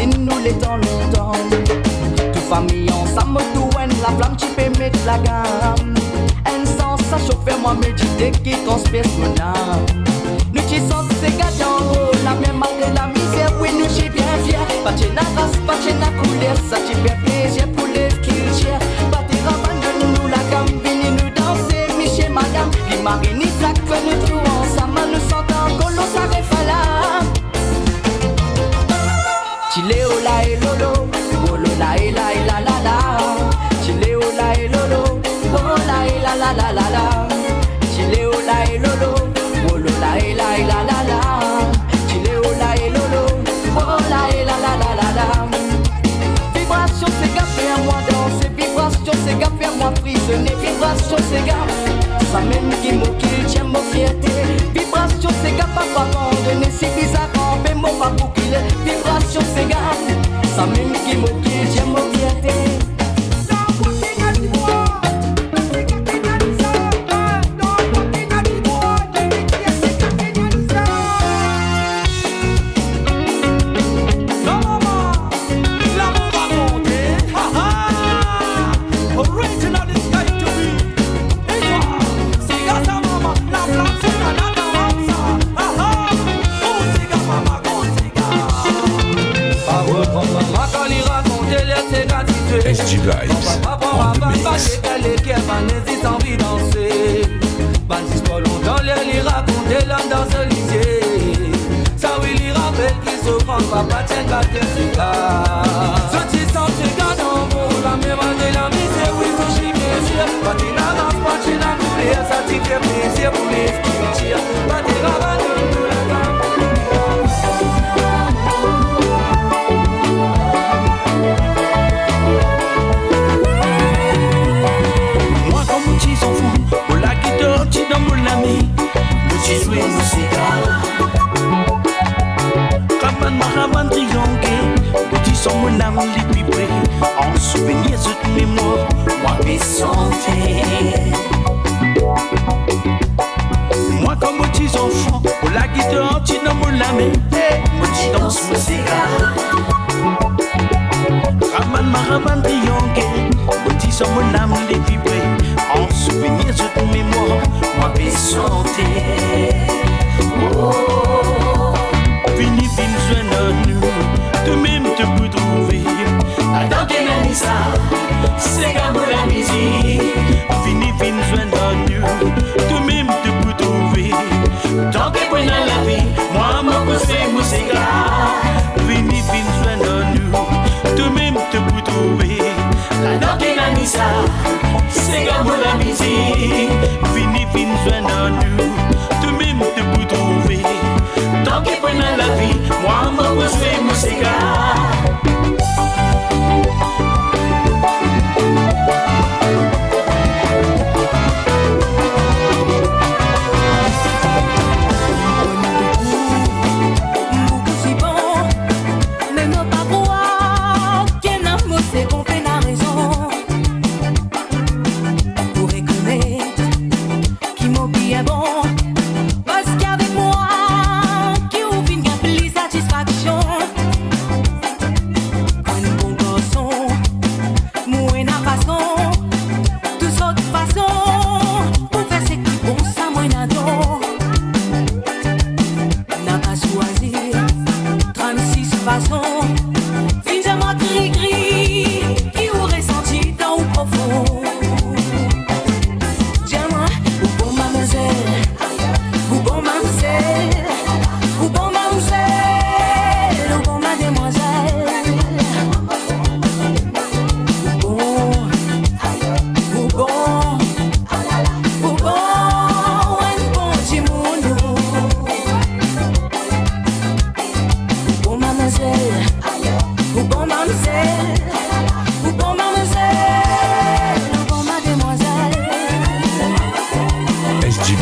nous les temps longtemps. Toute famille ensemble, tout la flamme qui peut mettre la gamme. Un sens ça chauffe moi méditer qui transpire mon âme. Nous qui sommes ces gars en haut, la même malgré la misère, oui nous j'y bien fiers. Pas de la race, pas de la couleur, ça t'y fait plaisir pour les kills chers. Pas de ravan de nous la gamme, venez nous danser, Michel madame. Les marines, ça que nous tout ensemble, nous sentons colo, ça refala. Chile ola et lolo, olo la et la et la la la. Chile ola et lolo, ola et la la la la la. Chile ola et lolo, olo la et la et la la la. Chile ola et lolo, ola et la la la la la. Vibration c'est gars faire moi danser, vibration c'est gars faire moi prisonnier, vibration c'est gars. Ça même qui m'occupe, j'aime mon fierté. Vibration c'est gars pas abandonner, c'est bizarre quand même mon pas boucler. Vibration c'est gars, ça même qui m'occupe, j'aime mon fierté. SG Vibes on the mix. J'ai envie de danser. Bandis pas longtemps, les raconter l'homme dans ce lycée. Ça oui, les rappels qui se prennent, papa tient qu'à te faire. Ce qui sent, c'est qu'à dans vous, la mémoire de la misère, oui, tout j'y bien sûr. Pas de n'avance, pas de la couleur, ça t'y fait plaisir pour les skins. Pas de rabat de nous la gamme. Dans mon ami, nous t'y jouons musique. Raman Maraman triangle, nous t'y sommes mon âme libre. En souvenir de toute mémoire, moi mes santé. Moi comme aux petits enfants, pour la guitare, tu dans mon ami, moi t'y danse musique. Raman Maraman triangle, nous t'y sommes mon âme libre. En souvenir de toute mémoire, moi mes santé. Fini, fini, joindre nous, de même te peux trouver. Attends que Nanissa, c'est comme la musique. Fini, fini, joindre nous, de même te peux trouver. Tant que pour la vie, moi, mon conseil, musique. Fini, fini, joindre nous, de même te peux trouver. Attends que Nanissa, c'est comme la musique. Fini, fini, joindre nous, de même te peux trouver. Tant que pour la vie, moi, mon conseil, musique.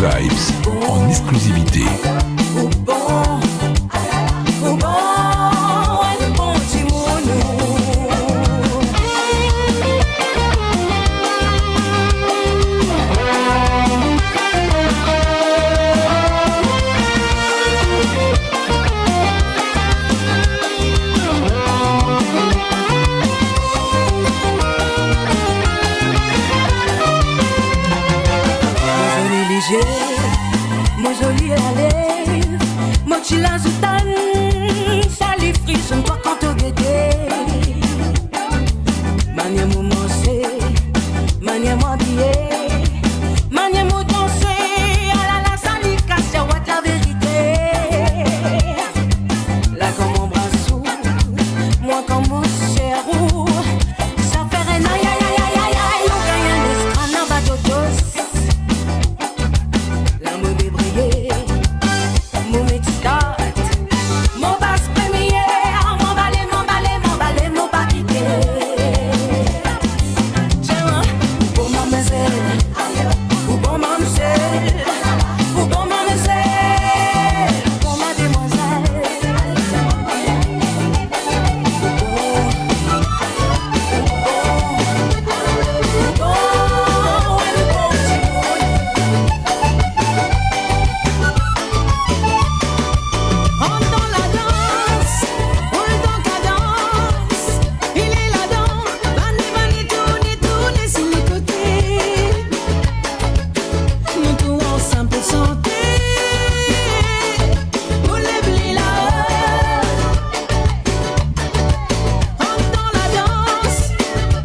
Vibes en exclusivité. bouger, mon joli allez, mon chila soutane, ça les frissons pas quand on guette. Mania mou manger, mania mou habiller, mania mou danser, ah la la ça lui casse la vérité. Là comme mon bras sous, moi comme mon cher roux, ça fait un aïe aïe aïe aïe aïe aïe, on gagne un escran en bas d'autos. Là mon débrayé, mon métistat, mon basse première, mon balai, mon balai, mon balai, mon pas quitté. Tiens, pour mademoiselle, ou bon mademoiselle, ou bon mademoiselle, pour mademoiselle. Rentre dans la danse, roule dans ta danse. Il est là-dedans, vanne, tourne sur les côtés. Nous tous ensemble pour chanter. Vous lèvez là. Rentre dans la danse,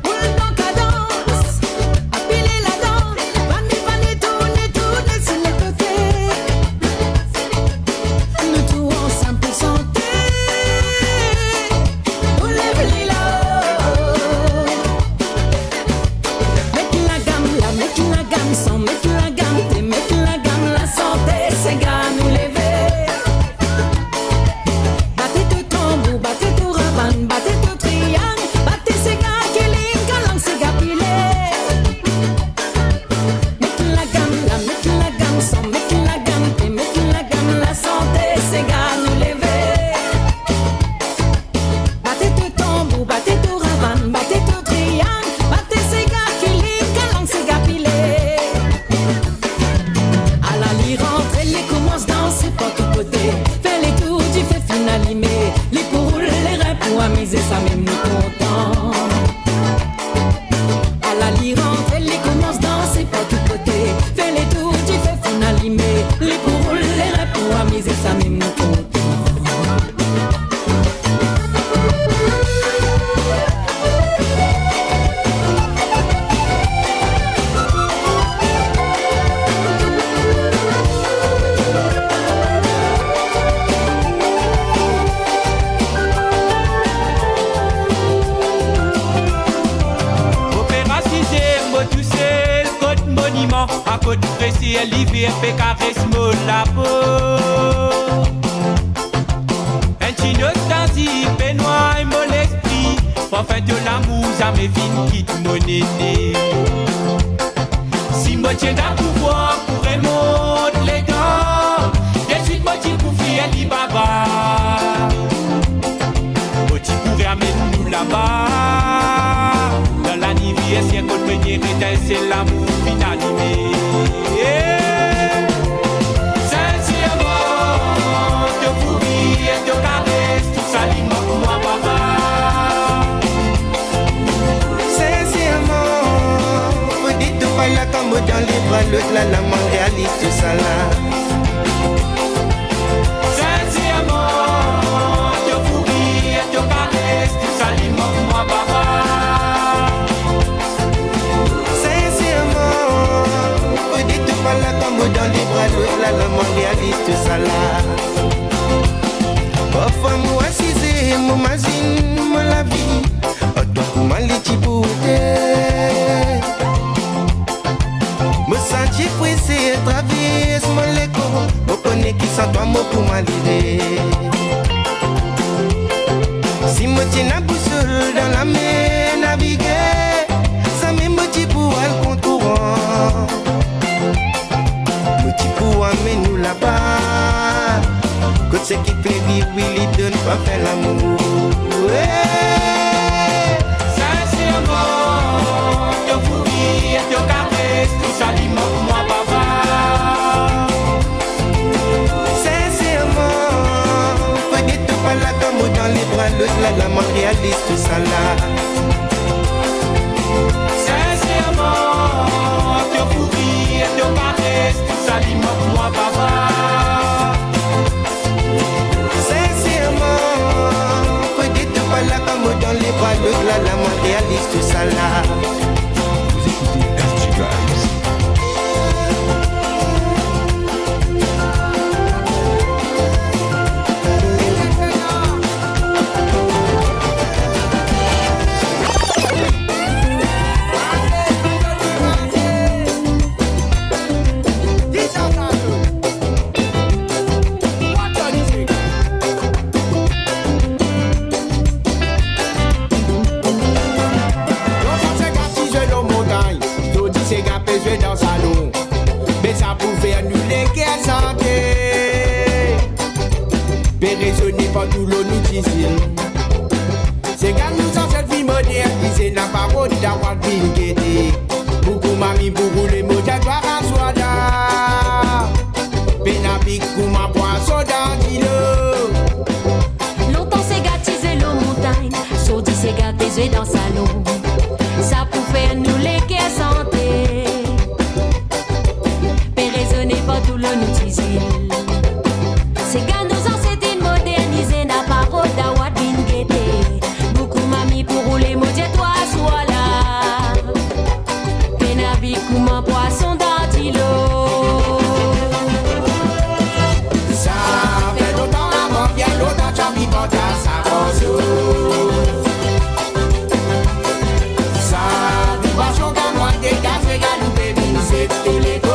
roule dans ta danse. Appelez la danse, vanne, tourne sur les côtés. Nous tous ensemble pour chanter. Vous lèvez là. Mettez la gamme là, mettez la gamme sans, mettez la gamme thé, mettez la gamme la santé, c'est gars nous lever. Battez tout tambour, battez tout raban, battez tout triangle, battez ces gars qui ligne, calang c'est gars pilé. Mettez la gamme là, mettez la gamme sans, mettez la gamme thé, mettez la gamme la santé, c'est gars nous lever. Battez tout tambour, battez tout raban, battez tout triangle, battez ces gars qui ligne, calang c'est gars pilé. À la lie rentre, les commence danser par tous côtés. Fais les tours, tu fais finalimer. Les poules, les reins pour amuser, ça même nous content. À la lie rentre, les commence danser par tous côtés. Fais les tours, tu fais finalimer. Les poules, les reins pour amuser, ça même nous content. Opéra 6e, mot toussé, le code monument, à côte précis, Olivier, Pécarès, Molabo. Un chino tanzi, Benoît et mon esprit, prophète de l'amour, ça me vine, quitte mon aîné. Si moi tiens d'un pouvoir pour remonter les dents, de suite moi tiens pour faire Alibaba. Moi tiens pour amener nous là-bas. Dans l'anniversaire, qu'on venir éteindre l'amour finalisé. Sincèrement, te pourrir, te caresse, tout ça l'immense pour moi, papa. Sincèrement, vous dites tout pas là comme dans les bras, l'autre là, la main réaliste, tout ça là. Sincèrement, te pourrir, te caresse, tout ça l'immense pour moi, papa. Sincèrement, vous dites tout pas là comme dans les bras, l'autre là, la main réaliste, tout ça là. Parfois moi assisé, mon mazine, mon la vie, toi pour ma litibouté. Me sentir pressé, traverse mon léco, me connais qui sont toi, moi pour ma l'idée. Si me tiens la boussole dans la mer, naviguer, ça me dit pour le contourant. Me dit pour amener nous là-bas. Que ce qui fait vivre, oui, il donne pas faire l'amour. Ouais. Sincèrement, te pourrir, te caresse, tout ça l'immense pour moi, papa. Sincèrement, faut dire tout pas là comme dans les bras, l'autre là, la main réaliste, tout ça là. Sincèrement, te pourrir, te caresse, tout ça voilà. Vous écoutez SG Vibes. Dans salon, mais ça pouvait annuler qu'elle santé. Péraisonner pas tout l'eau nous disait. C'est quand nous en cette vie moderne, disait la parole d'avoir bien guetté. Beaucoup mamie, beaucoup les mots d'avoir à soi là. Pénapique, ma poisson d'antilo. Longtemps c'est gâtisé l'eau montagne, saudi c'est gâtisé dans salon. Ça pouvait annuler qu'elle santé. Pas tout le nous c'est quand nous en s'est modernisé n'a pas route d'avoir bin guetté. Beaucoup mamie pour rouler mon jet toi soit là. Pénavi comme un poisson d'antilo. Ça fait longtemps avant bien longtemps j'en vis pas dans sa rose. Ça vit pas chaud qu'à moi des gaz et galoupé c'est tous les go.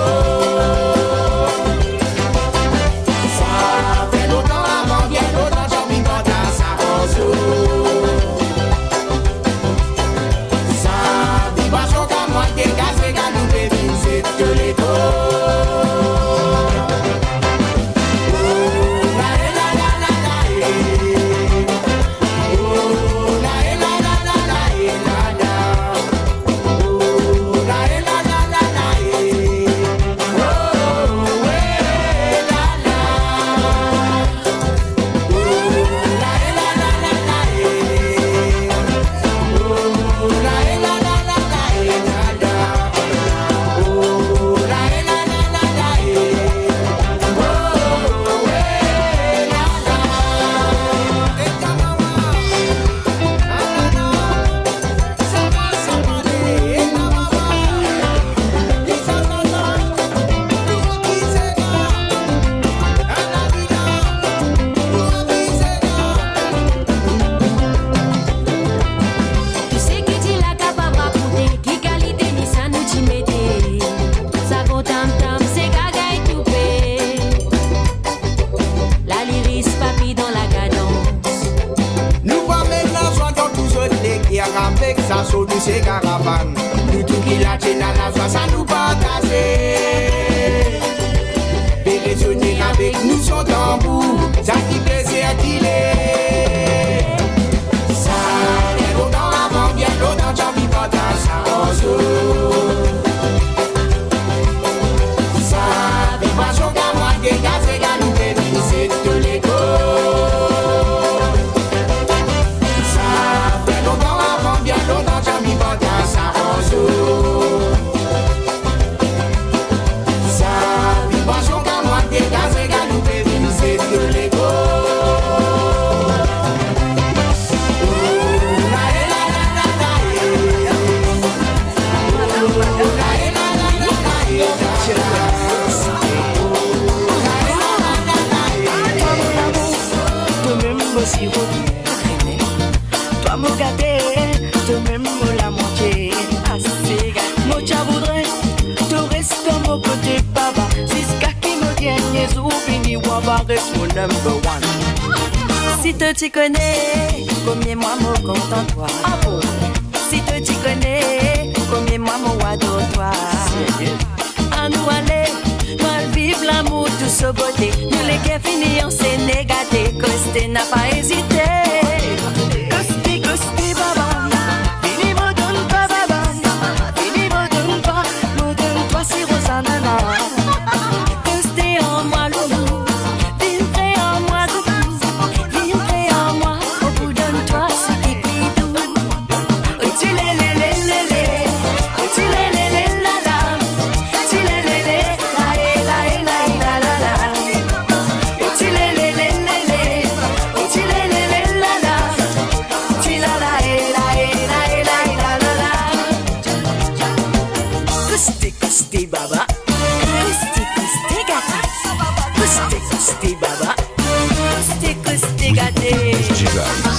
Avec sa solu c'est caravane. Nous tout qui la tienne à la joie ça nous partager. Péraisonner avec nous son tambour. Ça qui plaisir qu'il est. Ça fait longtemps avant bien longtemps j'en vis pas dans sa rose. Ça vit pas chaud qu'à moi des gaz et galoupé c'est tous les go. Longtemps j'en vis pas dans sa rose. Ça vit pas chaud qu'à moi des gaz et galoupé c'est tous les go. Toi me gâter, toi-même me la moitié. Assez moi tu voudrais, tu restes à mon côté, papa. C'est ce qui me gagne, ou fini, ou va reste mon number one. Si te t'y connais, combien moi me content toi. Si te t'y connais, combien moi me adore toi. À nous aller, nous vivre l'amour, tout ce beauté. Nous les qui finis, on s'est négaté, Costé n'a pas hésité. Costé, baba. Fini, me donne pas, baba. Fini, me donne pas, si Rosanana. Costé en moi, loulou. Viens en moi, doudou. Viens en moi, au bout donne-toi ce qui plie doux. Oh, tu l'es, oh, tu l'es, la la. Tu l'es, la la la la la. Oh, tu l'es, oh, tu l'es, Coste, coste, baba. Coste, coste, gâté. Coste, coste, baba. Coste, coste, gâté. SG Vibes.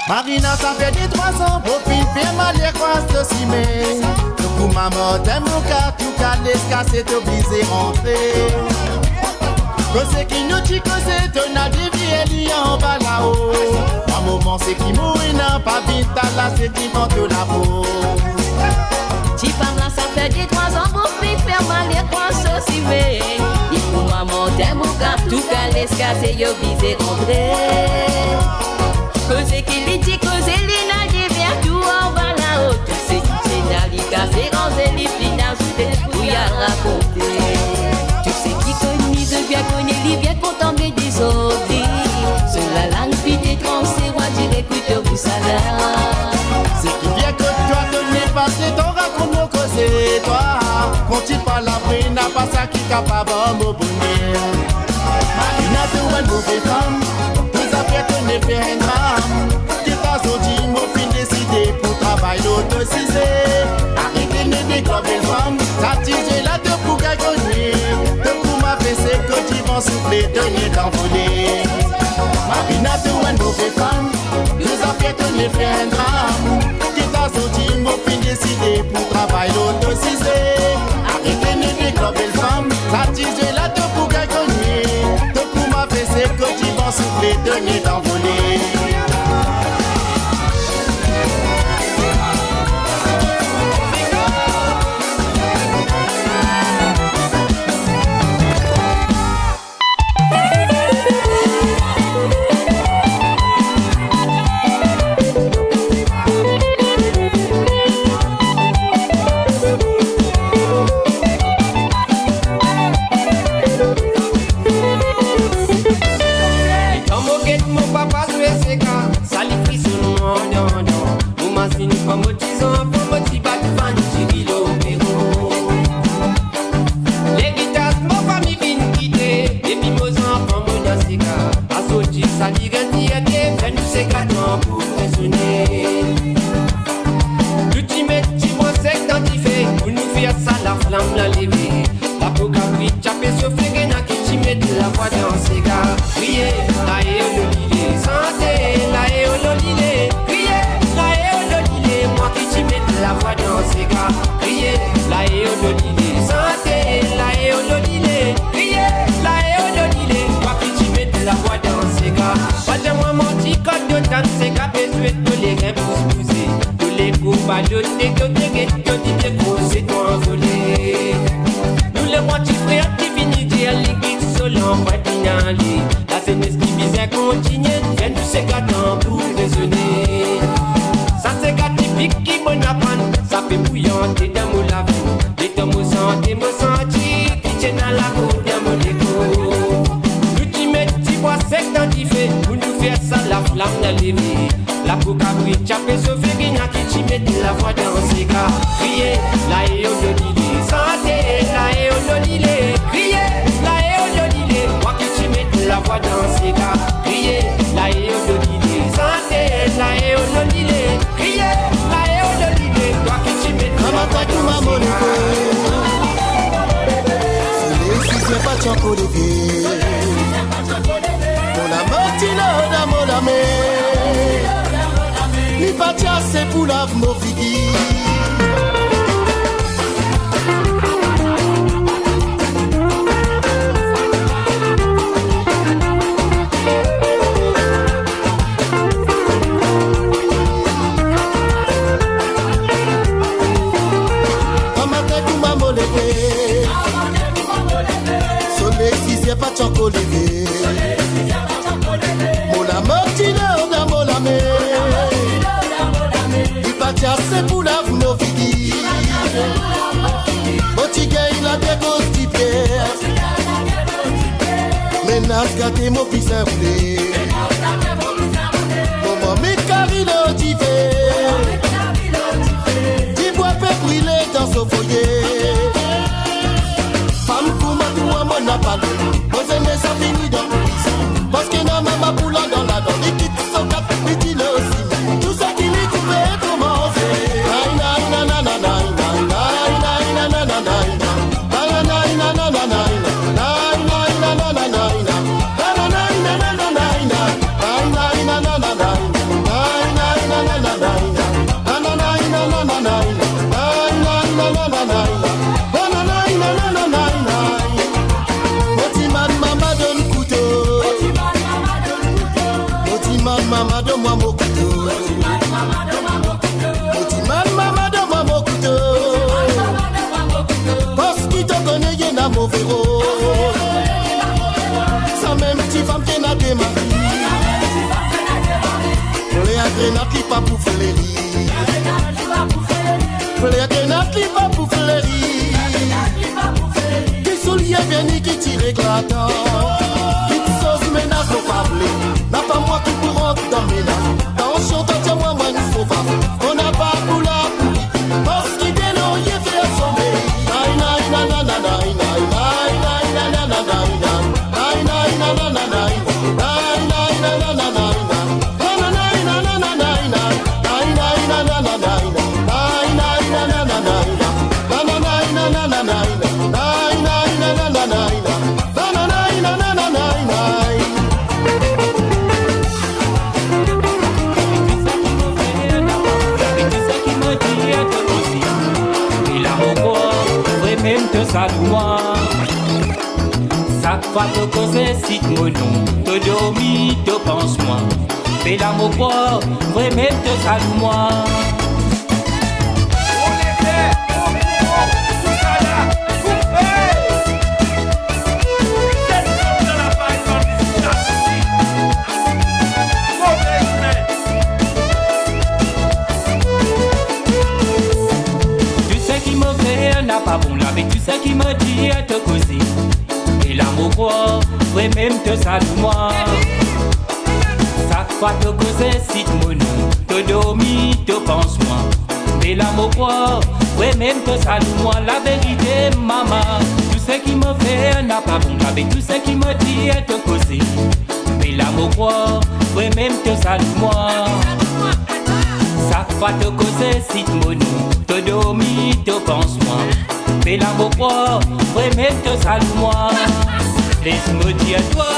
Marina, ça fait des 3 ans, pour fin faire mal les croises de cimé. Le coup maman t'aime au cas, tout cas l'escasse est obligé rentrer. Cause qui nous dit que c'est ton adieu, en bas là-haut. Un moment c'est qui mourit, n'a pas vite à la c'est qui manque la peau. Ti femme là, ça fait des 3 ans, pour fin faire mal les croises de cimé. Le coup maman t'aime au cas, tout cas l'escasse est obligé rentrer. Cause qu'il dit que c'est l'ina devient tout en bas là-haut. Tu sais qui c'est Nalika, c'est quand c'est les finales sous des couilles à raconter. Tu sais qui connaît, je viens connaître, il vient pour tomber des autres. Seule la langue vite et c'est moi dirais que tu ça là. C'est qui vient que toi te n'es pas, c'est ton raconte mon cause et toi. Quand tu parles après, n'a pas ça qui est capable de me bonner. Marina, tu es une mauvaise femme. Que ne fait un drame. Qui t'a sorti, mon fin décidé pour travailler l'autocisé. Arrêtez de déclarer femme. Ça tire là de pour gagner. De pour ma fessée que tu vas souffler, tenir d'envoler. Marina, tu es une mauvaise femme. Nous a fait que ne fait un drame. Qui t'a sorti, mon fin décidé pour travailler l'autocisé. Arrêtez de déclarer femme. Ça tire là de pour gagner. De pour ma fessée que tu vas souffler, tenir d'envoler. La coca oui, chapé se fait gagner qui tu mets la voix dans ses gars. Crier, la et au lolilé, santé, la et au lolilé. Crier, la et au lolilé, moi qui tu mets la voix dans ses gars. Crier, la et au lolilé, santé, la et au lolilé. Crier, la et au lolilé, moi qui tu mets la voix dans ses gars. Si c'est pas Tchako de pied, mon amour, tu l'as, mon amour. Li patia c'est pour la figi. chasse pour la vous nos filles. Botiga il a bien constipé. Mais n'a gâté mon fils à rouler. Maman mais car il a motivé. Dis-moi fait brûler dans son foyer. Femme pour moi tout moi n'a pas lu. Moi aimé ça fini dans le prison. Parce que non maman poula dans la dent. Il quitte son cap, il dit le aussi. Tout ça qui lui couvrait commencer. Aïe aïe na na na na na aïe na na na na Maman de moi mon couteau. Maman de moi mon couteau. Parce qu'il te connaît y'en a mon frérot. Sans même petite femme qui n'a des maris. Les agrénats qui pas pour faire les lits. Les agrénats qui pas pour faire les lits. Qui souliers viennent qui tirent éclatant. Qui sauce menace nos pablés. N'a pas moi qui pour rentrer dans mes nages. Dans le chant, tiens moi une sauvage. On n'a pas pour la poulie. Parce qu'il dénonce, il fait assommer. Aïe, aïe, na na na na na aïe, aïe, na na na na na aïe, aïe, na na na na aïe, aïe, na na na na Salue-moi. Chaque fois que cause cite mon nom, te dormis, te pense-moi. Fais l'amour quoi, vraiment te salue-moi. N'a pas bon là, mais tu sais qui me dit à te causer. Et l'amour quoi, ouais même te salue-moi. Chaque fois te causer, cite mon nom, te dormis, te pense-moi. Et l'amour quoi, ouais même te salue-moi. La vérité, maman, tu sais qui me fait n'a pas bon là, mais tu sais qui me dit à te causer. Et l'amour quoi, ouais même te salue-moi. Chaque fois te causer, cite mon nom, te dormis, te pense-moi. Fais l'amour quoi, vraiment te salue-moi. Laisse-moi dire toi,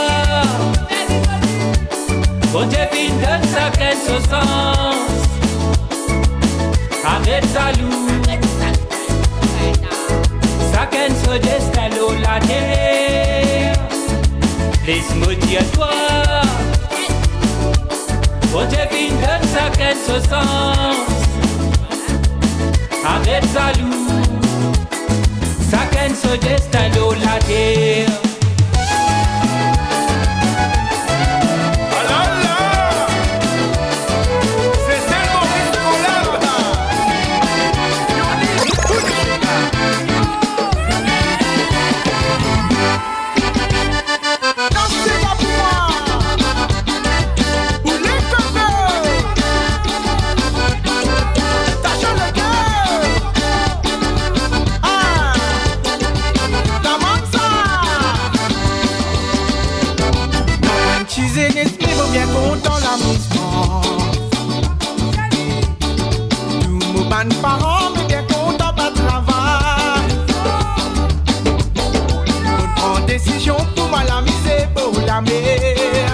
quand tu vis de sa caisse sens, arrête salut, sa caisse destin la terre. Laisse-moi dire toi, quand tu vis de sa caisse sens, arrête salut. Chacun se destin de la terre. Parents, mais bien content pas de travail. On prend décision pour mal amuser pour la mer.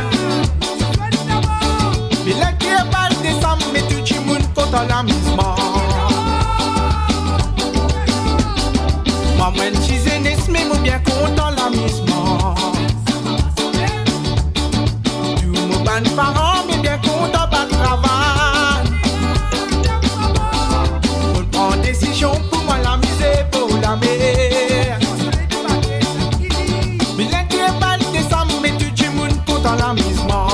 Mais là qui est pas décembre, mais tout le monde content l'amusement. Moi, moi, je suis né, mais moi bien content l'amusement. Tout mon ban parents, mais bien content pas de travail. Décision pour moi l'amuser pour la mer. Mais là qui est pas décembre, mais tout le monde content l'amusement.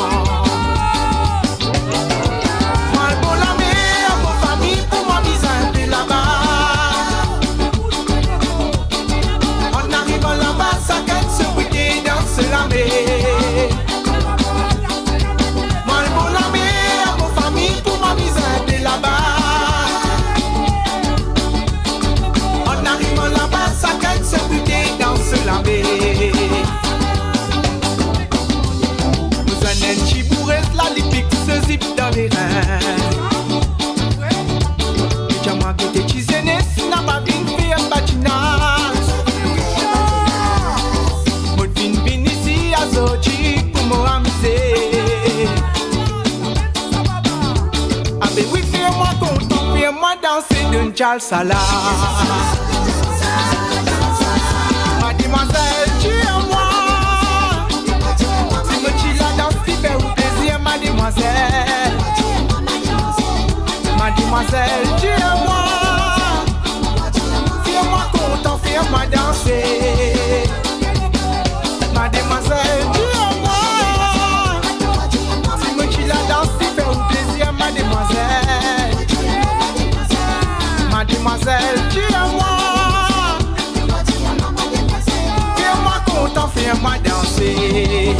Moi pour la mer, pour famille, pour moi moi danser d'une salsa. Mademoiselle, tu es moi. Si me tu la danse, tu fais au plaisir, mademoiselle. Mademoiselle, tu es moi. Fais-moi content, fais-moi danser. Mademoiselle, tu es moi. Si me tu la danse, tu fais au plaisir, mademoiselle. Mademoiselle, tu es moi. Fais-moi content, fais-moi danser.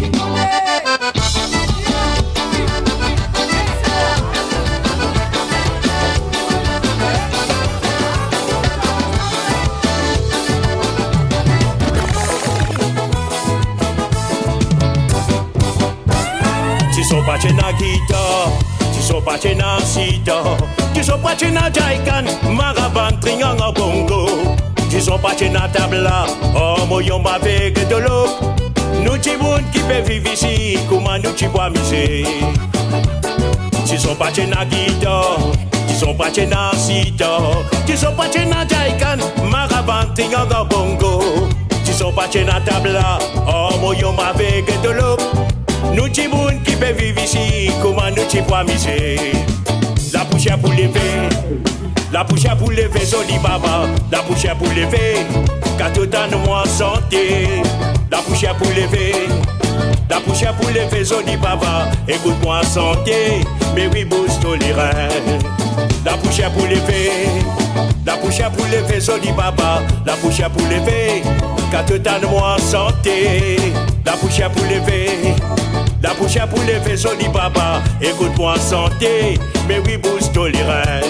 Tu so pas na guitare, tu so pas na sita, tu so pas na jaikan, maraban tringanga bongo. Tu so pas na tabla, oh moyon avec de l'eau. Nous ti bon qui peut vivre ici, comment nous ti bois miser. Tu so pas na guitare, tu so pas na sita, tu so pas na jaikan, maraban tringanga bongo. Tu so pas na tabla, oh moyon avec de l'eau. Nous ti moun qui peut vivre ici, comment nous ti pois miser. La poussière pour lever, la poussière pour lever, Zoli Baba. La poussière pour lever, quand tout en moi santé. La poussière pour lever, la poussière pour lever, Zoli Baba. Écoute-moi santé, mais oui bouge tolérant. La poussière pour lever, la poussière pour lever, Zoli Baba. La poussière pour lever, quand tout en moi santé. La poussière pour lever, la poussière pour lever, Zoli Baba. Écoute-moi santé, mais oui bouge tolérant.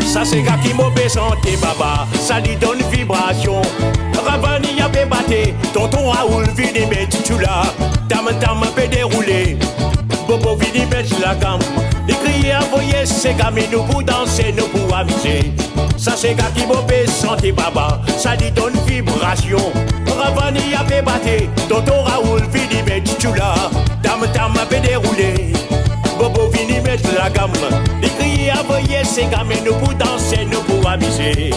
Ça c'est gars qui mauvais santé, baba. Ça lui donne vibration. Ravani y a batté, tonton Raoul vini mettre tu là. Tam peut dérouler. Bobo vini mettre la gamme. Les crier envoyer ces gamins nous pour danser, nous pour amuser. Ça c'est gars qui mauvais santé, baba. Ça lui donne vibration. Ravani y a batté, tonton Raoul vini mettre tu là. Tam peut dérouler. Bobo vini mettre la gamme. Les crier envoyer ces gamins nous pour danser, nous pour amuser.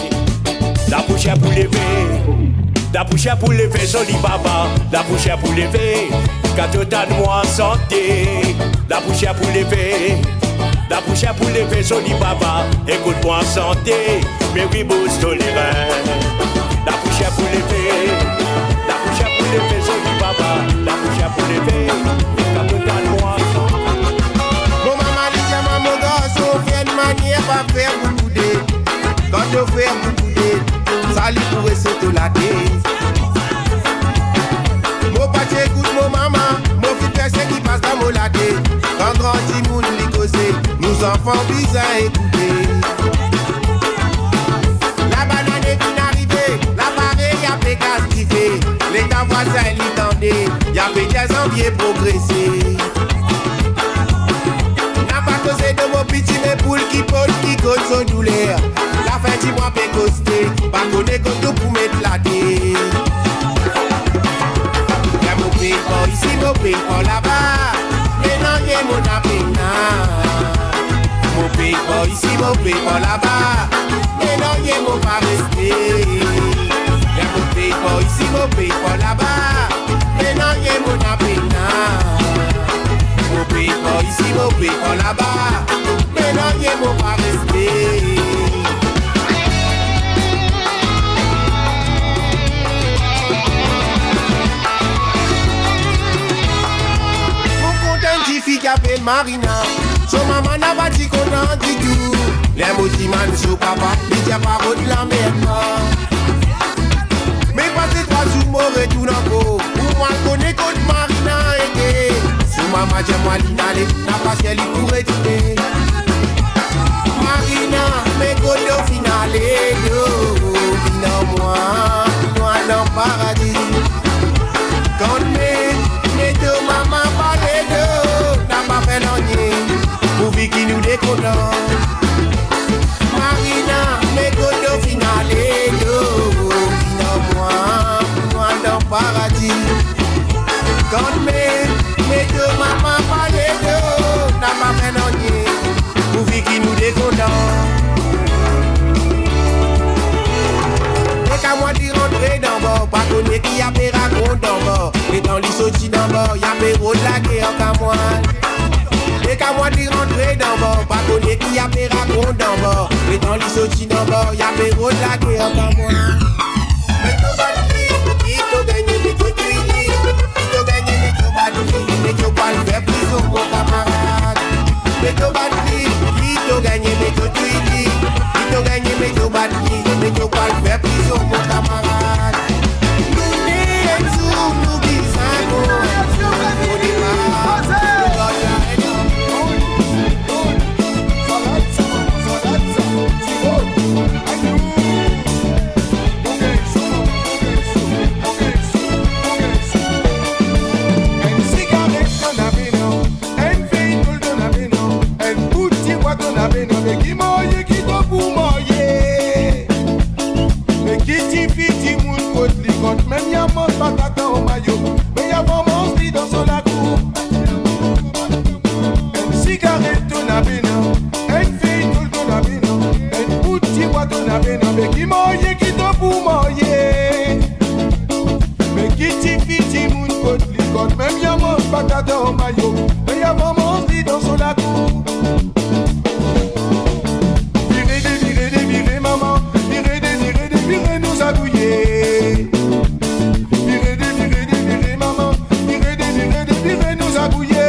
La poussière pour lever, la poussière pour lever, Zoli Baba. La poussière pour lever, quand tout en moi santé. La poussière pour lever, la poussière pour lever, Zoli Baba. Écoute-moi santé, mais oui bouge tolérant. La poussière pour lever, la poussière pour lever, Zoli Baba. La poussière pour lever, quand tout en moi santé. Mon maman dit à mon garçon, fait de manière à faire bouder. Quand je fais bouder, ça lui pourrait se te la tête. Mon pâté écoute mon maman, mon fils personne qui passe dans mon laté. Quand grand Timoun lui causé, nous enfants bizarres à écouter. La banane est une arrivée, l'appareil y a Pégas qui fait. L'état voisin l'y y a des enviés progresser. N'a pas causé de mon petit mes poules qui pose, qui cause son douleur. La fin du mois peut coster, pas connaît comme tout pour mettre la tête. Y'a mon pays pas ici, mon pays pas là-bas. Mais non, y'a mon apéna. Mon pays pas ici, mon pays pas là-bas. Mais non, y'a mon pas resté. Y'a mon pays pas ici, mon pays pas là-bas. Mais non, y'a mon apéna. Mon pays pas ici, mon pays pas là-bas. Mais non, y'a mon pas resté. Fille qui appelle Marina, son maman n'a pas dit qu'on a dit tout. Les mots man sous papa, il n'y a pas de la merde. Mais passez 3 jours, m'aurait tout dans le pot. Pour moi, connaît contre Marina et sous maman, j'ai moi l'inalé, n'a pas si elle pourrait tuer. Marina, mais quand au final, moi, moi dans le paradis. Quand mes deux mamans parlent d'eux, n'a pas fait l'ennui. pour vie qui nous déconnant. Marina, mes coteaux finales, moi dans le paradis. Quand mes deux mamans parlaient d'eux, n'a pas fait non, pour vie qui nous déconnant. Qu'à moi d'y rentrer dans bord, pas connaître qui a fait raconte dans bord. Et dans les sorties dans bord, y'a fait route la guerre qu'à moi. Et qu'à moi d'y rentrer dans bord, pas connaître qui a fait raconte dans bord. Et dans les sorties dans bord, y'a fait route la guerre qu'à moi. Mais tu vas dire, qui t'a gagné, mais tu t'es qui t'a gagné, mais tu vas dire, mais tu vas le faire prison mon camarade. Mais tu vas dire, qui t'a gagné, mais tu t'es qui t'a gagné, mais tu vas dire, mais tu vas le faire prison mon camarade. Nous n'est sous nous bisagos, on démarre. Même y'a mon patata au maillot, mais y'a vraiment ce dans son la cour. Une cigarette on a bien, une fille tout on a bien, une boutique boîte on a bien, mais qui mange qui te pour manger. Mais qui t'y moun côte licote, même y'a mon patata au maillot, mais y'a vraiment ce dans son la cour. Virez maman, virez nous agouiller. Virez nous agouiller. Virez maman, virez nous agouiller.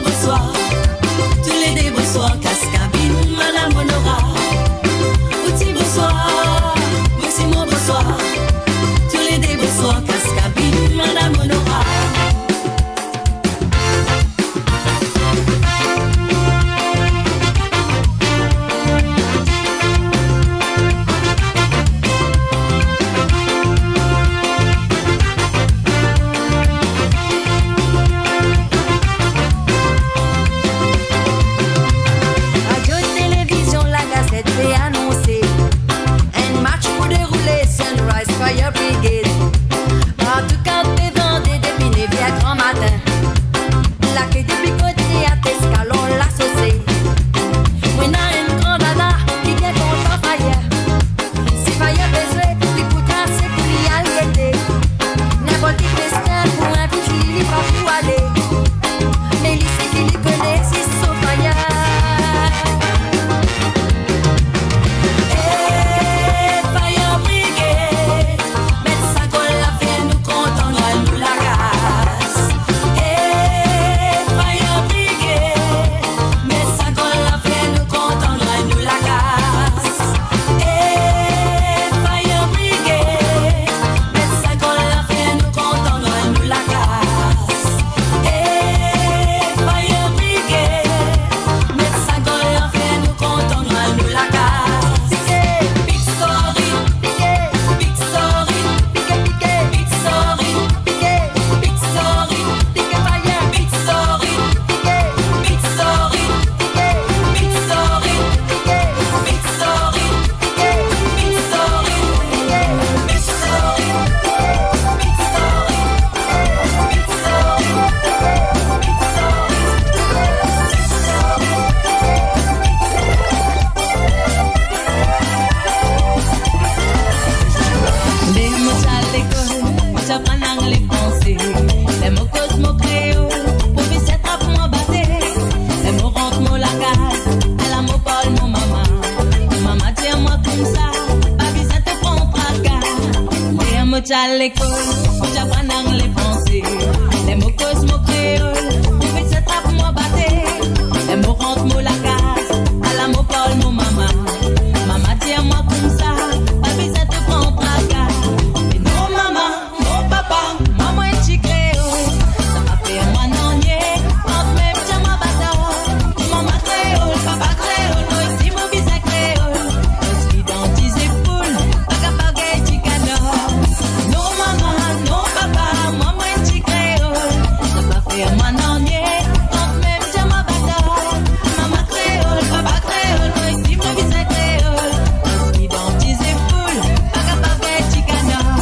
Bonsoir, tous les deux bonsoir, Cascabine, Madame Honora. à l'école, j'apprends dans les français. Les mots cause, mots créoles, on fait cette trappe, moi batté. Les mots rentrent, mots la casse, à la mot parle, mon maman. Maman, tiens-moi comme ça, pas besoin de prendre la carte. Mais non, maman, non, papa, maman est chi créole. Ça m'a fait moi non, nier, entre même, tiens-moi bâtard. Maman créole, papa créole, moi aussi, mon visa créole. On s'identifie full, pas capable de chi canard. Non, maman, non, papa, maman est chi créole. Ça m'a fait moi non, nier, entre même, tiens-moi bâtard. Maman créole, papa créole, moi aussi, mon visa créole. On s'identifie full, pas capable de chi canard.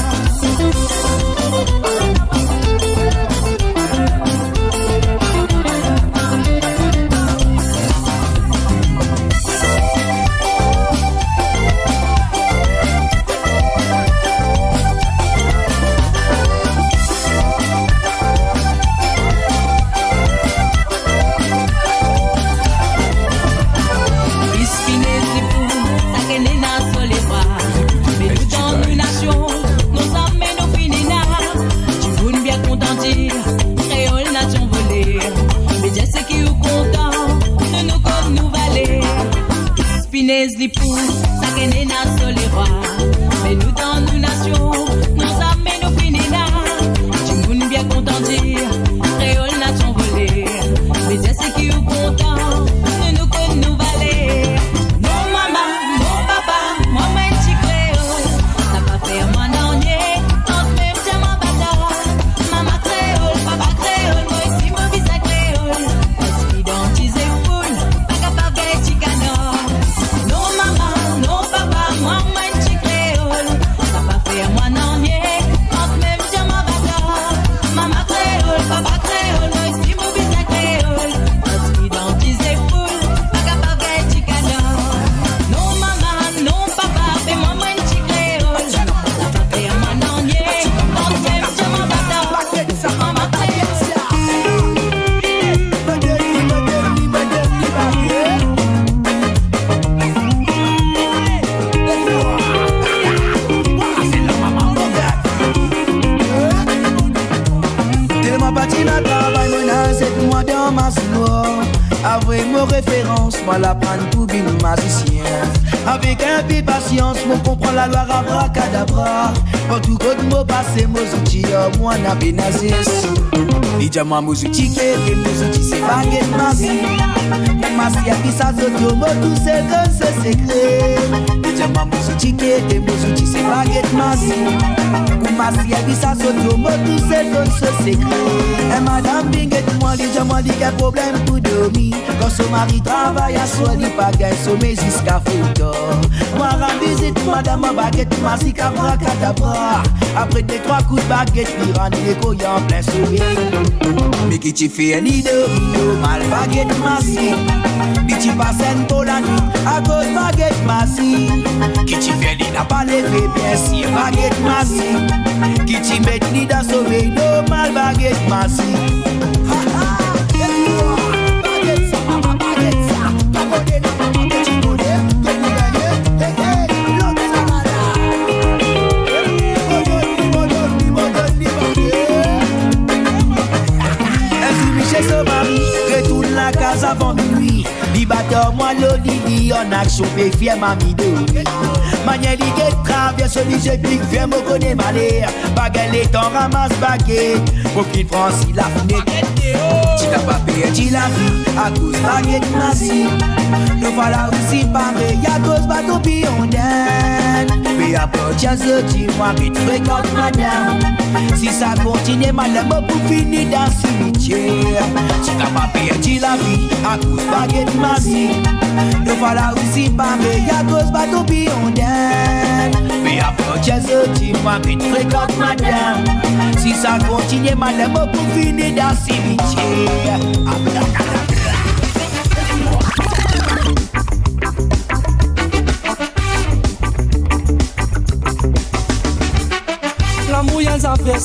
Ispinez les fous, ça qu'est né dans sur les bras. Mais nous dans une nation, nos armées nous finina. Tu voulais bien contentir, créole nation volée. Mais je sais qui est content, de nous comme nous valer. Ispinez les fous, ça qu'est né dans sur les bras. Mais nous dans une nation, nos armées nous finina. Tu voulais bien contentir, créole nation volée. Mais je sais qui est content, de nous comme nous valer. Non maman, non papa, maman est chi créole. Ça pas fait moi non nier, entre même tiens-moi bâtard. Maman créole, papa créole, moi aussi mon visa créole. On s'identifie full, pas capable de chi canard. Non maman, non papa, maman est chi créole. Ça pas fait moi non nier, entre même tiens-moi bâtard. Maman créole, papa créole, moi aussi mon visa créole. On s'identifie full, pas capable de chi canard. Non maman, non papa, mais maman est chi créole. Ça pas fait moi non nier, entre même tiens-moi bâtard. Maman créole. Tellement bâti la travail, menace et moi dans ma soie. Avec mes références, moi la prendre pour une magicien. Avec un peu de patience, moi comprends la loi abracadabra. Pour tout côté, moi passer mes outils, moi n'a bénazé. Déjà moi mes outils, et mes outils c'est baguette magie. Même ma scie a qui ça s'auto, moi tout c'est comme ce secret. Déjà moi mes outils, et mes outils c'est baguette magie. Ma scie a qui ça s'auto, moi tout c'est comme ce secret. Et madame Binguet, moi déjà moi dit quel problème pour dormir. Quand son mari travaille à soi, il pas gagne sommeil jusqu'à photo. Moi rends visite, madame ma baguette, ma scie abracadabra. Après 2-3 coups de baguette, il rend les couilles en plein sourire. Mais qui t'y fait un nid de mal baguette ma scie. Qui t'y passe un pour la nuit, à cause baguette ma scie. Qui t'y fait nid n'a pas levé, bien si baguette ma scie. Qui t'y met nid dans sommeil, normal baguette ma scie. Ha ha, baguette ça, maman baguette ça. T'as bonné, maman petit bonnet, t'as bonné, l'autre ça va là. Son mari retourne la case avant minuit. Libateur moi l'Olili en action fait fier mamie de Manière ligue traverse celui je pique viens me connaître malheur. Baguette les temps ramasse baguette. Pour qu'il France il a fumé. Tu n'as pas perdu la vie à cause baguette nazie. Nous voilà aussi pareil à cause bateau piondaine. Mais après tiens ce dis-moi qui te fréquente madame. Si ça continue madame pour finir dans ce cimetière. Tu n'as pas perdu la vie à cause baguette nazie. Nous voilà aussi pareil à cause bateau piondaine. Mais après tiens ce dis-moi qui te fréquente madame. Si ça continue madame pour finir dans ce cimetière. La mouillance a fait,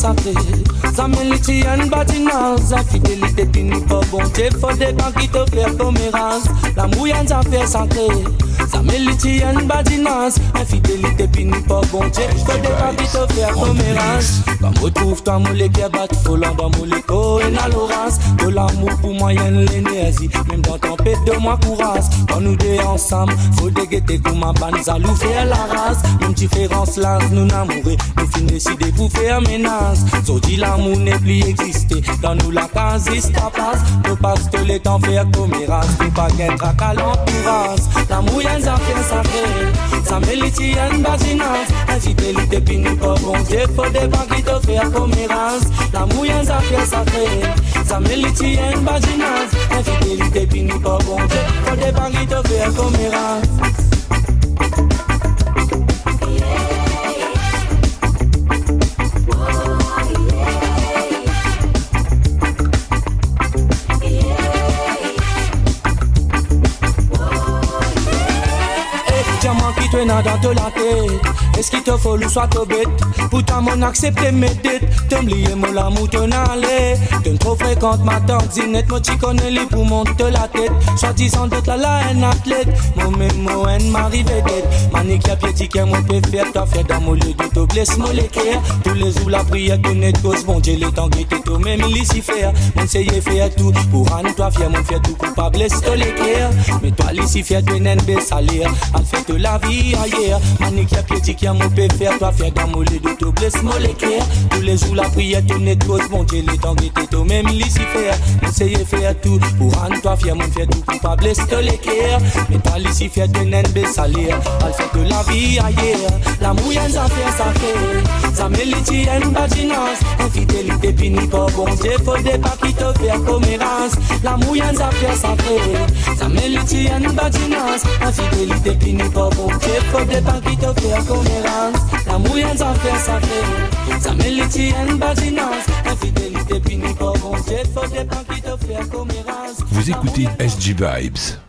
Ça mélodie en bâtiment, infidélité fini pas bon Dieu, faut des banques qui te fait commérace. La mouillance a fait sacré. Ça mélodie en bâtiment, infidélité fini pas bon Dieu, faut des banques qui te fait commérace. Bah me trouve toi moulé qui bat volant dans moulé ko et na Laurence. De l'amour pour moyenne l'énergie, même dans tempête de moi courage. Quand nous deux ensemble, faut dégueter comme ma banza loup faire la race. Une différence là, nous n'amourer, nous fin décider pour faire ménage. So dit l'amour n'est plus existé, dans nous la case ta place. Nous passe tous les temps faire commérace, nous pas qu'être à l'entourage. L'amour y'en a fait sacré, ça mérite y'en basinage. Infidélité fini pas bon Dieu, faut des banques qui te faire commérace. L'amour y'en a fait sacré, ça mérite y'en basinage. Infidélité fini pas bon Dieu, faut des banques qui te faire commérace. Qui te n'a dans la tête. Est-ce qu'il te faut le soit te bête? Pourtant mon accepter mes dettes. T'aimes lier mon l'amour te n'allait. T'aimes trop fréquente ma tante Zinette. Moi tu connais les pour monter la tête. Soit disant d'être là un athlète. Mon même mot en m'arrive d'être. Manique à pied ticket mon peut faire. Toi faire dans mon lieu de te blesse mon l'équerre. Tous les jours la prière te net cause. Bon Dieu les temps qui te tout même ici faire. Mon seye faire tout. Pour rendre toi fier mon faire tout coupable blesse te l'équerre. Mais toi ici faire de n'en salaire. En fait de la vie ailleurs. Manique à pied ticket mon peut faire. Toi faire dans mon lieu de te blesse mon l'équerre. Tous les jours la prière te net cause. Bon Dieu les temps qui te tout même ici faire. Mon seye faire tout. Pour rendre toi fier mon faire tout coupable blesse te l'équerre. Mais toi ici faire de n'en salaire. En fait de la vie ailleurs. L'amour y'en a fait sacré. Ça mélodie en bâtiment. Infidélité fini pas bon Dieu, faut des pas qui te faire commérace. L'amour y'en a fait sacré. Ça mélodie en bâtiment. Infidélité fini pas bon Dieu, faut des pas qui te faire commérace. L'amour y'en a fait sacré. Ça mélodie en bâtiment. Infidélité fini pas bon Dieu, faut des pas qui te faire commérace. Vous écoutez SG Vibes.